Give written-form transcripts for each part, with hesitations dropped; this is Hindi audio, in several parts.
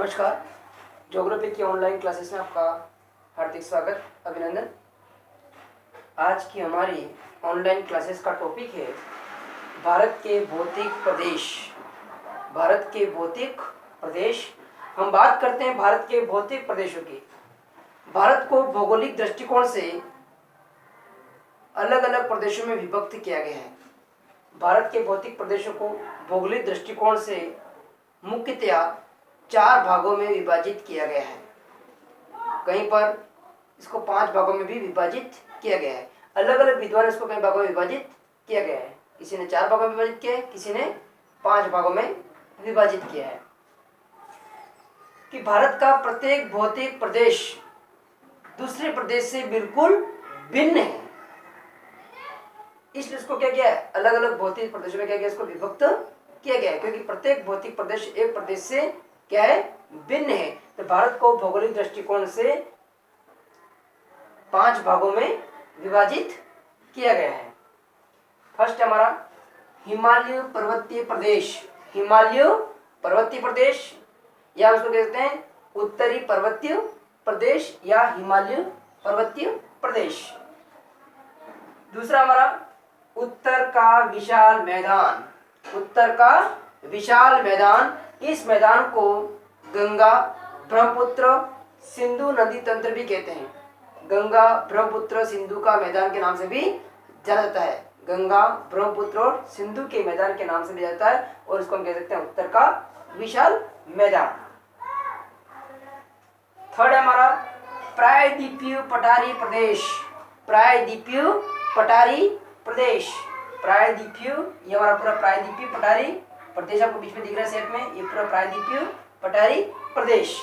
नमस्कार। ज्योग्राफी की ऑनलाइन क्लासेस में आपका हार्दिक स्वागत, अभिनंदन। आज की हमारी ऑनलाइन क्लासेस का टॉपिक है भारत के भौतिक प्रदेश। भारत के भौतिक प्रदेश। हम बात करते हैं भारत के भौतिक प्रदेशों की। भारत को भौगोलिक दृष्टिकोण से अलग अलग प्रदेशों में विभक्त किया गया है। भारत के भौतिक प्रदेशों को भौगोलिक दृष्टिकोण से मुख्यतया 4 भागों में विभाजित किया गया है। कहीं पर इसको 5 भागों में भी विभाजित किया गया है। अलग अलग विद्वान इसको कई भागों में विभाजित किया गया है। किसी ने 4 भागों में विभाजित किया है, किसी ने 5 भागों में विभाजित किया है। कि भारत का प्रत्येक भौतिक प्रदेश दूसरे प्रदेश से बिल्कुल भिन्न है, इसलिए इसको क्या किया है, अलग अलग भौतिक प्रदेशों में क्या किया, इसको विभक्त किया गया है। क्योंकि प्रत्येक भौतिक प्रदेश एक प्रदेश से क्या है, भिन्न है। तो भारत को भौगोलिक दृष्टिकोण से 5 भागों में विभाजित किया गया है। फर्स्ट हमारा हिमालय पर्वतीय प्रदेश। हिमालय पर्वतीय प्रदेश या उसको कहते हैं उत्तरी पर्वतीय प्रदेश या हिमालय पर्वतीय प्रदेश। दूसरा हमारा उत्तर का विशाल मैदान। उत्तर का विशाल मैदान, इस मैदान को गंगा, ब्रह्मपुत्र, सिंधु नदी तंत्र भी कहते हैं। गंगा, ब्रह्मपुत्र, सिंधु का मैदान के नाम से भी जाना जाता है। गंगा, ब्रह्मपुत्र और सिंधु के मैदान के नाम से भी जाता है और इसको हम कह सकते हैं उत्तर का विशाल मैदान। थर्ड हमारा प्रायद्वीपीय पठारी प्रदेश। प्रायद्वीपीय पठारी प्रदेश। प्रायद्वीपीय, ये हमारा पूरा प्रायद्वीपीय पठारी प्रदेश आपको बीच में दिख रहा है सेट में, ये पूरा प्रायद्वीपीय पठारी प्रदेश।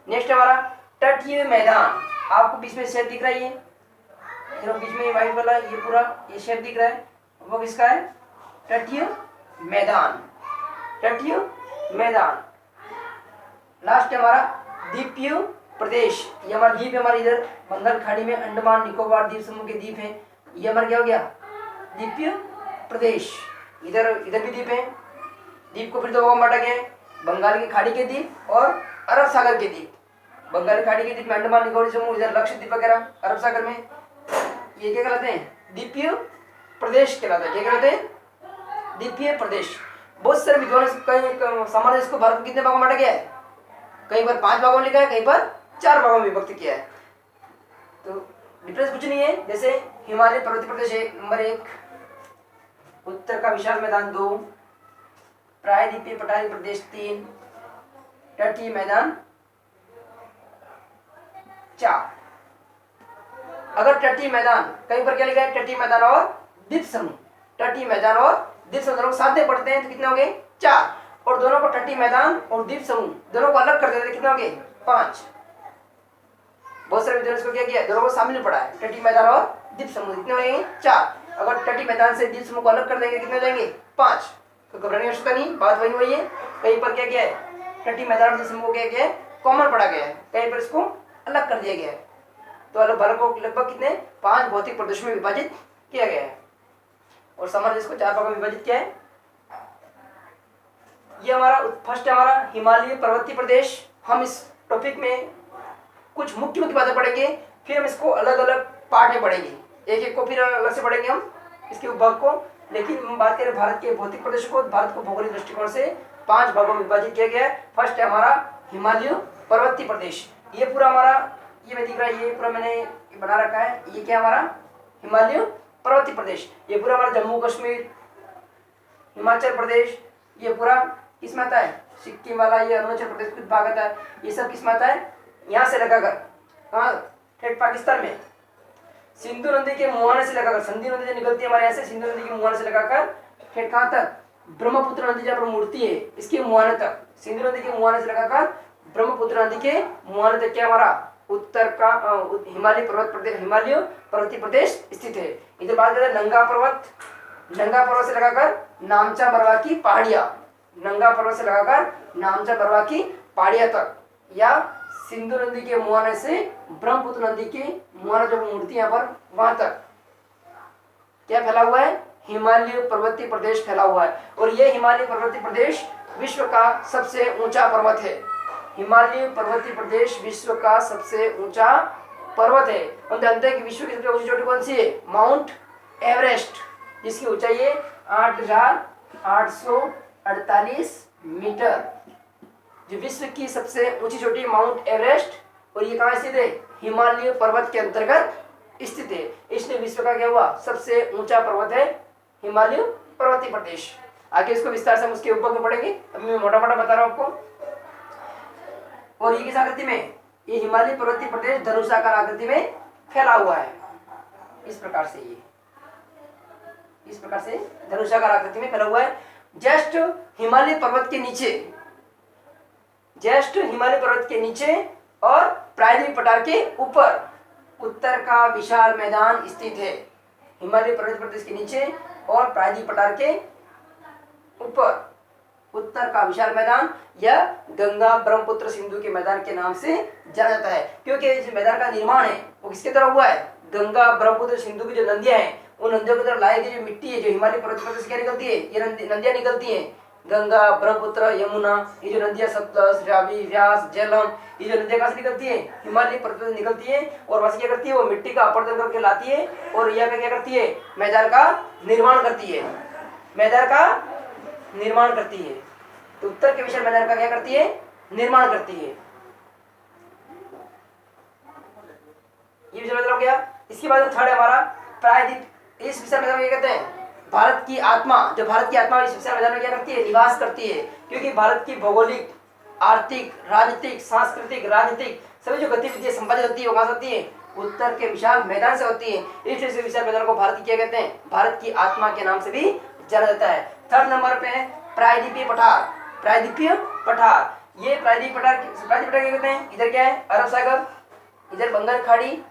नेक्स्ट हमारा तटीय मैदान। आपको बीच में शेप दिख रहा है, ये बीच में व्हाइट वाला ये पूरा ये शेप दिख रहा है, वो किसका है, तटीय मैदान। तटीय मैदान। लास्ट हमारा द्वीपीय प्रदेश। ये हमारा द्वीप है, हमारे इधर बंगाल खाड़ी में अंडमान निकोबार द्वीप समूह के द्वीप है, ये हमारा क्या हो गया, द्वीपीय प्रदेश। इधर भी द्वीप है। द्वीप को फिर 2 भागों में बांटा गया है, बंगाल की खाड़ी के द्वीप और अरब सागर के द्वीप। बंगाल की खाड़ी के द्वीप में अंडमान निकोबार समूह, इधर लक्षद्वीप वगैरह, अरब सागर में ये क्या कहलाते हैं, द्वीपीय प्रदेश कहलाते हैं। क्या कहलाते हैं, द्वीपीय प्रदेश। बहुत सारे विद्वान सामान्य इसको भारत में कितने भागों में बांटा गया है, कहीं पर 5 भागों में लिखा है, कहीं पर 4 भागों में विभक्त किया है। तो डिफरेंस कुछ नहीं है। जैसे हिमालय पर्वतीय प्रदेश नंबर 1, उत्तर का विशाल मैदान 2, प्रायद्वीपीय पठारी प्रदेश 3, तटीय मैदान 4। अगर तटीय मैदान कहीं पर क्या लिखा है, तटीय मैदान और द्वीप समूह। तटीय मैदान और द्वीप समूह दोनों को साथ में पढ़ते हैं तो कितने हो गए, 4। और दोनों को तटीय मैदान और द्वीप समूह दोनों को अलग कर देते कितने हो गए, 5। बहुत सारे विद्वानों को क्या किया, दोनों को शामिल पढ़ा है, तटीय मैदान और द्वीप समूह कितने हो जाएंगे, 4। अगर तटीय मैदान से द्वीप समूह को अलग कर देंगे कितने हो जाएंगे, 5। तो घबराने की आवश्यकता नहीं, बात वही है। कहीं पर क्या किया है, तटीय मैदान और द्वीप समूह को क्या किया है, कॉमन पढ़ा गया है, कहीं पर इसको अलग कर दिया गया है। तो अलग भारत को लगभग कितने 5 भौतिक प्रदेशों में विभाजित किया गया है और सामान्य इसको 4 भागों में विभाजित किया है। ये हमारा फर्स्ट हमारा हिमालय पर्वतीय प्रदेश। हम इस टॉपिक में कुछ मुख्य बातें पढ़ेंगे, फिर हम इसको अलग अलग पार्ट में पढ़ेंगे, एक एक को फिर अलग से पढ़ेंगे हम इसके उपभाग को। लेकिन हम बात करें भारत के भौतिक प्रदेश को, भारत को भौगोलिक दृष्टिकोण से 5 भागों में विभाजित किया गया है। फर्स्ट है हमारा हिमालय पर्वतीय प्रदेश। ये पूरा हमारा ये में दिख रहा है, ये पूरा मैंने बना रखा है, ये क्या हमारा हिमालय पर्वतीय प्रदेश। ये पूरा हमारा जम्मू कश्मीर, हिमाचल प्रदेश, ये पूरा किस में आता है, सिक्किम वाला, ये अरुणाचल प्रदेश कुछ भाग आता है, ये सब किस में आता है, यहाँ से लगाकर कहाँ, ठेठ पाकिस्तान में सिंधु नदी के मुहाने से लगाकर, सिंधु नदी जो निकलती है हमारे यहाँ से, सिंधु नदी के मुहाने से लगाकर ठेठ कहाँ तक, ब्रह्मपुत्र नदी जहाँ पर मुड़ती है इसके मुहाने तक, सिंधु नदी के मुहाने से लगाकर ब्रह्मपुत्र नदी के मुहाने तक क्या हमारा उत्तर का हिमालय पर्वतीय प्रदेश स्थित है। इधर बात करें नंगा पर्वत, नंगा पर्वत से लगाकर नामचा मरवा की पहाड़ियाँ, नंगा पर्वत से लगाकर नामचा मरवा की पहाड़ियाँ तक, या सिंधु नदी के मुहाने से ब्रह्मपुत्र नदी के मुहाने जो मूर्ति यहाँ पर वहां तक क्या फैला हुआ है, हिमालय पर्वतीय प्रदेश फैला हुआ है। और ये हिमालय पर्वतीय प्रदेश विश्व का सबसे ऊंचा पर्वत है? हिमालय पर्वतीय प्रदेश विश्व का सबसे ऊंचा पर्वत है। हम जानते हैं कि विश्व की सबसे ऊंची चोटी कौन सी है? माउंट एवरेस्ट, जिसकी ऊंचाई है 8,848 मीटर। जो विश्व की सबसे ऊंची चोटी माउंट एवरेस्ट, और ये कहाँ स्थित है? हिमालय पर्वत के अंतर्गत स्थित है। इसलिए विश्व का क्या हुआ? सबसे ऊंचा पर्वत है हिमालय पर्वतीय प्रदेश। आगे इसको विस्तार से हम उसके ऊपर में पढ़ेंगे, अभी मैं मोटा मोटा बता रहा हूं आपको। और ये किस आकृति में? ये हिमालय पर्वतीय प्रदेश धनुषाकार आकृति में फैला हुआ है। इस प्रकार से धनुषाकार आकृति में फैला हुआ है। जस्ट हिमालय पर्वत के नीचे और प्रायद्वीप पठार के ऊपर उत्तर का विशाल मैदान स्थित है। हिमालय पर्वत प्रदेश के नीचे और प्रायद्वीप पठार के ऊपर उत्तर का विशाल मैदान या गंगा ब्रह्मपुत्र सिंधु के मैदान के नाम से जाना जाता है, क्योंकि इस मैदान का निर्माण है वो किसके तरह हुआ है? गंगा ब्रह्मपुत्र सिंधु की जो नदियां हैं, उन नदियों की तरफ लाई गई जो मिट्टी है, जो हिमालय पर्वत प्रदेश से क्या निकलती है? ये नदियां निकलती हैं, गंगा ब्रह्मपुत्र यमुना, ये जो नदियां सतलज रावी व्यास झेलम, ये जो नदियां कहाँ से निकलती है? हिमालय पर्वत से निकलती है। और वहां से क्या करती है? वो मिट्टी का अपरदन करके लाती है और यहाँ पे क्या करती है? मैदान का निर्माण करती है। तो उत्तर के विशाल मैदान का क्या करती है? निर्माण करती है। ये विषय मतलब हो गया। इसके बाद थर्ड है हमारा प्रायद्वीप। इस विशाल मैदान में क्या कहते हैं? भारत की आत्मा। जो भारत की आत्मा इस विशाल मैदान में क्या करती है? निवास करती है, क्योंकि भारत की भौगोलिक, आर्थिक, राजनीतिक, सांस्कृतिक, राजनीतिक सभी जो गतिविधियां संपादित होती है वो कहाँ से होती है? उत्तर के विशाल मैदान से होती है। इसलिए इस विशाल मैदान को भारत की क्या कहते हैं? भारत की आत्मा के नाम से भी जाना जाता है। थर्ड नंबर पे है प्रायद्वीपीय पठार। ये प्रायद्वीपीय पठार क्या कहते हैं? इधर क्या है? अरब सागर, इधर बंगाल खाड़ी,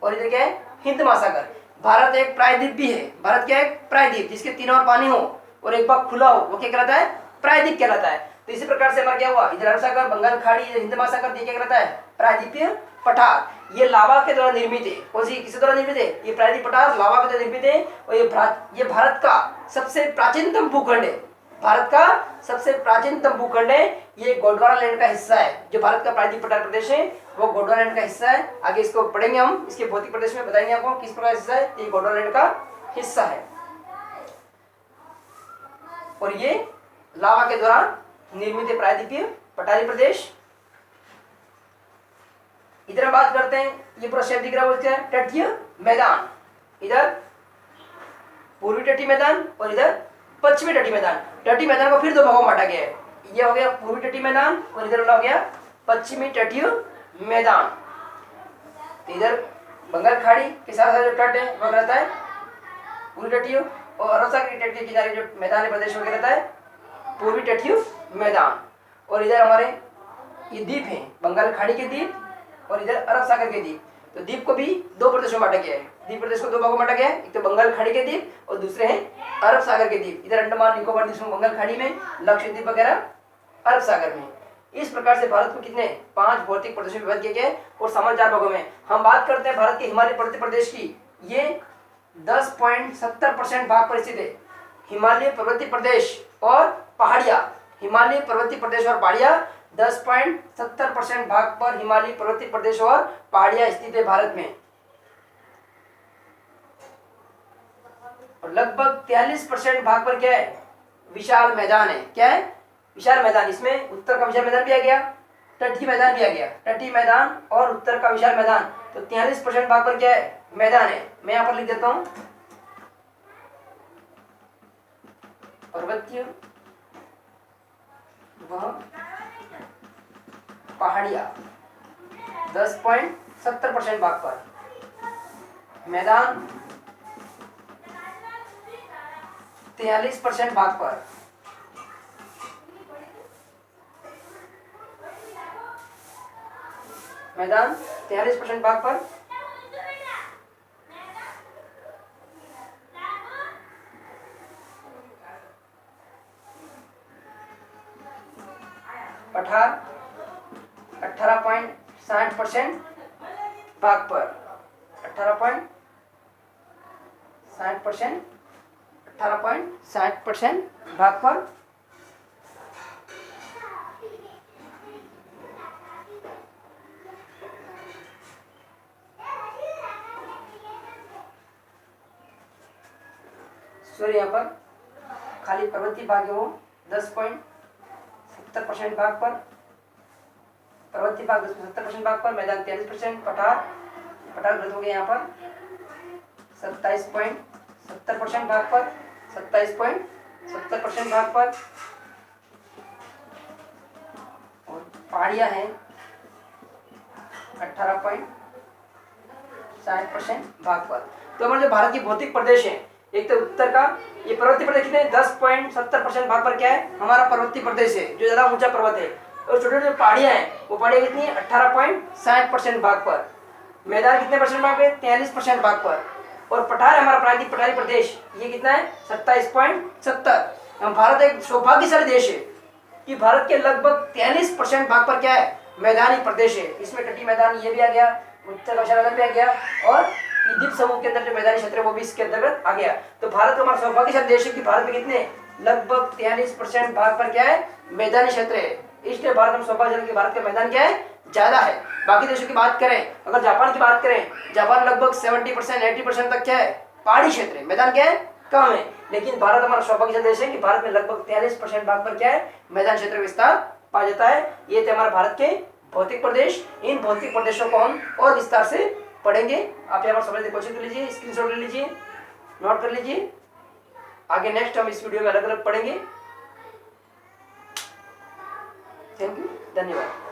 और इधर क्या है? हिंद महासागर। भारत एक प्रायद्वीप भी है। भारत क्या है? प्रायद्वीप, जिसके तीनों ओर पानी हो और एक भाग खुला हो, वो क्या कहलाता है? प्रायद्वीप कहलाता है। तो इसी प्रकार से हमारा क्या हुआ? इधर अरब सागर, बंगाल खाड़ी, इधर हिंद महासागर, ये क्या कहलाता है? प्रायद्वीपीय पठार। ये लावा के द्वारा निर्मित है। कौन सी किसके द्वारा निर्मित है? ये प्रायद्वीपीय पठार लावा के द्वारा निर्मित है। और ये भारत का सबसे प्राचीनतम भूखंड है। ये गोंडवाना लैंड का हिस्सा है। जो भारत का प्रायद्वीपीय पठार प्रदेश है वो गोंडवाना लैंड का हिस्सा है। आगे इसको पढ़ेंगे हम, इसके भौतिक प्रदेश में बताएंगे आपको किस प्रकार हिस्सा है। ये गोंडवाना लैंड का हिस्सा है और ये लावा के द्वारा निर्मित है प्रायद्वीपीय पठारी प्रदेश। इधर हम बात करते हैं, ये पूरा शेप दिख रहा है, क्या? तटीय मैदान। इधर पूर्वी तटीय मैदान और इधर पश्चिमी तटीय मैदान। तटीय मैदान को फिर दो भागों में बांटा गया है। ये हो गया पूर्वी तटीय मैदान और इधर हो गया पश्चिमी तटीय मैदान। तो इधर बंगाल खाड़ी के साथ साथ जो तट है वह रहता है पूर्वी तटीय, और अरब सागर के तट के किनारे जो मैदानी प्रदेश में रहता है पूर्वी तटीय मैदान। और इधर हमारे ये द्वीप है, बंगाल खाड़ी के द्वीप और इधर अरब सागर के द्वीप। तो द्वीप को भी दो प्रदेशों में बांटा गया है। द्वीप प्रदेश को दो भागों में बांटा गया है, एक तो बंगाल खाड़ी के द्वीप और दूसरे हैं अरब सागर के द्वीप। इधर अंडमान निकोबार द्वीप बंगाल खाड़ी में, लक्षद्वीप वगैरह अरब सागर में। इस प्रकार से भारत को कितने 5 भौतिक प्रदेशों में विभाजित किया गया है और सामान्य 4 भागों में। हम बात करते हैं भारत के हिमालय पर्वतीय प्रदेश की। ये 10.70% भाग पर स्थित है। हिमालय पर्वतीय प्रदेश और पहाड़ियां, 10.70% भाग पर हिमालय पर्वतीय प्रदेश और पहाड़ियां स्थित है भारत में। और लगभग 43% भाग पर क्या है? विशाल मैदान है। क्या है? विशाल मैदान। इसमें उत्तर का विशाल मैदान भी आ गया, तटीय मैदान भी आ गया। तटीय मैदान और उत्तर का विशाल मैदान, तो 43% भाग पर क्या है? मैदान है। मैं यहाँ पर लिख देता हूं पर्वतीय व पहाड़िया 10.70% भाग पर, मैदान 43% भाग पर, मैदान 43% भाग पर, पठार 18.60% भाग पर, 18.60% भाग पर, सॉरी यहाँ पर खाली पर्वतीय भाग है वो 10.70% भाग पर, पर्वतीय भाग 70% भाग पर, मैदान 43%, पठार गलत हो गया यहाँ पर 27.70% भाग पर, 27.70% भाग पर, और पहाड़ियाँ हैं 18.60% भाग पर। तो हमारे जो भारत की भौतिक प्रदेश है, एक तो उत्तर का ये पर्वतीय प्रदेश कितने 10.70% भाग पर क्या है हमारा पर्वतीय प्रदेश है, जो ज्यादा ऊंचा पर्वत है, और छोटे छोटे पहाड़ियाँ हैं वो पहाड़ियाँ कितनी 18.60% भाग पर, मैदान कितने परसेंट भाग पे 43% भाग पर, और पठार हमारा प्राकृतिक पठारी प्रदेश ये कितना है 27.70। हम भारत एक सौभाग्यशाली देश है कि भारत के लगभग 43% भाग पर क्या है मैदानी प्रदेश है। इसमें तटीय मैदान ये भी आ गया, उत्तर मैदान भी आ गया, और द्वीप समूह के अंदर जो मैदानी क्षेत्र है वो भी इसके अंतर्गत आ गया। तो भारत हमारा सौभाग्यशाली देश है कि भारत में कितने लगभग 43% भाग पर क्या है मैदानी क्षेत्र है। इसलिए भारत में सौभाग्यशाली, भारत का मैदान क्या है ज्यादा है। बाकी देशों की बात करें, अगर जापान की बात करें, जापान लगभग 70% 80% तक क्या है पहाड़ी क्षेत्र है, मैदान क्या है कम है। लेकिन भारत हमारा सौभाग्यशाली देश है कि भारत में लगभग 43% भाग पर क्या है मैदान क्षेत्र विस्तार पाया जाता है। ये थे हमारे भारत के भौतिक प्रदेश। इन भौतिक प्रदेशों को हम और विस्तार से पढ़ेंगे। आप यहाँ पर समझने की कोशिश कर लीजिए, स्क्रीनशॉट ले लीजिए, नोट कर लीजिए। आगे नेक्स्ट हम इस वीडियो में अलग अलग पढ़ेंगे। थैंक यू, धन्यवाद।